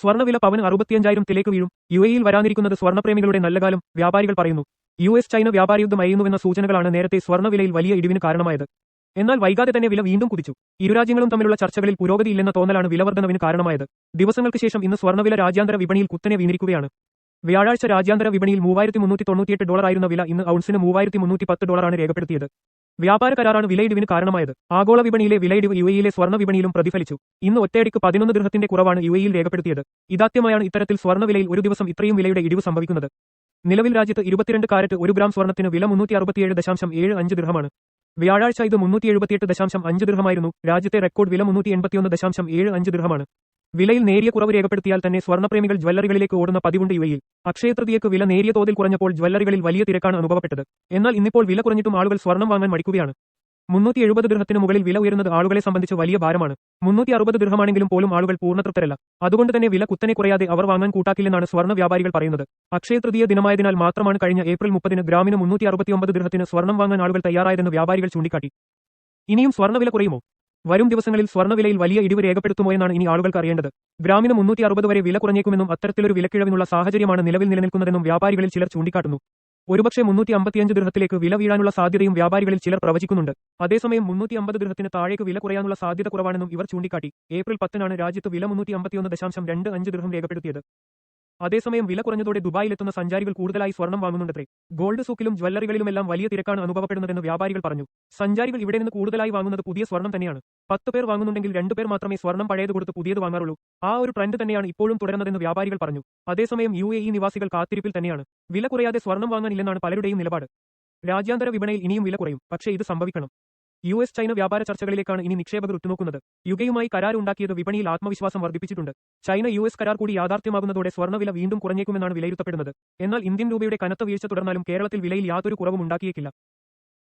സ്വർണ്ണവില പവന് 65,000-ത്തിലേക്ക് വീഴും. യുഎഇയിൽ വരാനിരിക്കുന്നത് സ്വർണ്ണപ്രേമികളുടെ നല്ലകാലം, വ്യാപാരികൾ പറയുന്നു. യുഎസ് ചൈന വ്യാപാരയുദ്ധം അയയുന്നുവെന്ന സൂചനകളാണ് നേരത്തെ സ്വർണ്ണവിലയിൽ വലിയ ഇടിവിന് കാരണമായത്. എന്നാൽ വൈകാതെ തന്നെ വില വീണ്ടും കുതിച്ചു. ഇരുരാജ്യങ്ങളും തമ്മിലുള്ള ചർച്ചകളിൽ പുരോഗതിയില്ലെന്ന തോന്നലാണ് വിലവർദ്ധനവിന് കാരണമായത്. ദിവസങ്ങൾക്ക് ശേഷം ഇന്ന് സ്വർണ്ണവില രാജ്യാന്തര വിപണിയിൽ കുത്തനെ വീണിരിക്കുകയാണ്. വ്യാഴാഴ്ച രാജ്യാന്തര വിപണിയിൽ $3,398 ആയിരുന്ന വില ഇന്ന് ഔൺസിന് $3,310 രേഖപ്പെടുത്തിയത്. വ്യാപാര കരാറാണ് വിലയിടിവിന് കാരണമായത്. ആഗോള വിപണിയിലെ വിലയിടിവ് യുഎഇയിലെ സ്വർണ്ണ വിപണിയിലും പ്രതിഫലിച്ചു. ഇന്ന് ഒറ്റയടിക്ക് 11 ദിർഹത്തിന്റെ കുറവാണ് യുഎഇയിൽ രേഖപ്പെടുത്തിയത്. ഇതാദ്യമായാണ് ഇത്തരത്തിൽ സ്വർണ്ണവിലയിൽ ഒരു ദിവസം ഇത്രയും വിലയുടെ ഇടിവ് സംഭവിക്കുന്നത്. നിലവിൽ രാജ്യത്ത് 22 കാരറ്റ് 1 ഗ്രാം സ്വർണ്ണത്തിന് വില 367.75 ദിർഹമാണ്. വ്യാഴാഴ്ച ഇത് 378.5 ദിർഹമായിരുന്നു. രാജ്യത്തെ റെക്കോർഡ് വില 381.75 ദിർഹമാണ്. വിലയിൽ നേരിയ കുറവ് രേഖപ്പെടുത്തിയാൽ തന്നെ സ്വർണ്ണപ്രേമികൾ ജ്വല്ലറികളിലേക്ക് ഓടുന്ന പതിവുണ്ട് യുഎഇയിൽ. അക്ഷയതൃതീയക്ക് വില നേരിയ തോതിൽ കുറഞ്ഞപ്പോൾ ജ്വല്ലറികളിൽ വലിയ തിരക്കാണ് അനുഭവപ്പെട്ടത്. എന്നാൽ ഇന്നിപ്പോൾ വില കുറഞ്ഞിട്ടും ആളുകൾ സ്വർണം വാങ്ങാൻ മടിക്കുകയാണ്. 370 ദിർഹത്തിന് മുകളിൽ വില ഉയരുന്നത് ആളുകളെ സംബന്ധിച്ച് വലിയ ഭാരമാണ്. 360 ദിർഹമാണെങ്കിലും പോലും ആളുകൾ പൂർണ്ണതൃപ്തരല്ല. അതുകൊണ്ട് തന്നെ വില കുത്തനെ കുറയാതെ അവർ വാങ്ങാൻ കൂട്ടാക്കില്ലെന്നാണ് സ്വർണ്ണ വ്യാപാരികൾ പറയുന്നത്. അക്ഷയതൃതീയ ദിനമായതിനാൽ മാത്രമാണ് കഴിഞ്ഞ ഏപ്രിൽ 30-ന് ഗ്രാമിന് 369 ദിർഹത്തിന് സ്വർണം വാങ്ങാൻ ആളുകൾ തയ്യാറായതെന്ന് വ്യാപാരികൾ ചൂണ്ടിക്കാട്ടി. ഇനിയും സ്വർണ്ണവില കുറയുമോ? വരും ദിവസങ്ങളിൽ സ്വർണ്ണവിലയിൽ വലിയ ഇടിവ് രേഖപ്പെടുത്തുമോ എന്നാണ് ഇനി ആളുകൾക്ക് അറിയേണ്ടത്. ഗ്രാമിന് 360 വരെ വില കുറഞ്ഞേക്കുമെന്നും അത്തരത്തിലൊരു വിലക്കിഴവിനുള്ള സാഹചര്യമാണ് നിലവിൽ നിലനിൽക്കുന്നതെന്നും വ്യാപാരികളിൽ ചിലർ ചൂണ്ടിക്കാട്ടുന്നു. ഒരുപക്ഷെ 355 ദിർഹത്തിലേക്ക് വില വീഴാനുള്ള സാധ്യതയും വ്യാപാരികളിൽ ചിലർ പ്രവചിക്കുന്നുണ്ട്. അതേസമയം 350 ദിർഹത്തിന് താഴേക്ക് വില കുറയാനുള്ള സാധ്യത കുറവാണെന്നും ഇവർ ചൂണ്ടിക്കാട്ടി. ഏപ്രിൽ 10-നാണ് രാജ്യത്ത് വില 351.25 ദിർഹം രേഖപ്പെടുത്തിയത്. അതേസമയം വില കുറഞ്ഞതോടെ ദുബായിലെത്തുന്ന സഞ്ചാരികൾ കൂടുതലായി സ്വർണം വാങ്ങുന്നുണ്ടത്രേ. ഗോൾഡ് സൂക്കിലും ജ്വല്ലറികളിലുമെല്ലാം വലിയ തിരക്കാണ് അനുഭവപ്പെടുന്നതെന്ന് വ്യാപാരികൾ പറഞ്ഞു. സഞ്ചാരികൾ ഇവിടെ നിന്ന് കൂടുതലായി വാങ്ങുന്നത് പുതിയ സ്വർണം തന്നെയാണ്. 10 പേർ വാങ്ങുന്നുണ്ടെങ്കിൽ 2 പേർ മാത്രമേ സ്വർണം പഴയത് കൊടുത്ത് പുതിയത് വാങ്ങാറുള്ളൂ. ആ ഒരു ട്രെൻഡ് തന്നെയാണ് ഇപ്പോഴും തുടരുന്നതെന്ന് വ്യാപാരികൾ പറഞ്ഞു. അതേസമയം യുഎഇ നിവാസികൾ കാത്തിരിപ്പിൽ തന്നെയാണ്. വില കുറയാതെ സ്വർണം വാങ്ങാനില്ലെന്നാണ് പലരുടെയും നിലപാട്. രാജ്യാന്തര വിപണിയിൽ ഇനിയും വില കുറയും. പക്ഷേ ഇത് സംഭവിക്കണം. യുഎസ് ചൈന വ്യാപാര ചർച്ചകളിലേക്കാണ് ഇനി നിക്ഷേപകർ ഉറ്റുനോക്കുന്നത്. യുകെയുമായി കരാർ ഉണ്ടാക്കിയത് വിപണിയിൽ ആത്മവിശ്വാസം വർദ്ധിപ്പിച്ചിട്ടുണ്ട്. ചൈന യുഎസ് കരാർ കൂടി യാഥാർത്ഥ്യമാകുന്നതോടെ സ്വർണ്ണവില വീണ്ടും കുറഞ്ഞേക്കുമെന്നാണ് വിലയിരുത്തപ്പെടുന്നത്. എന്നാൽ ഇന്ത്യൻ രൂപയുടെ കനത്ത വീഴ്ച തുടർന്നാലും കേരളത്തിൽ വിലയിൽ യാതൊരു കുറവും ഉണ്ടാക്കിയേക്കില്ല.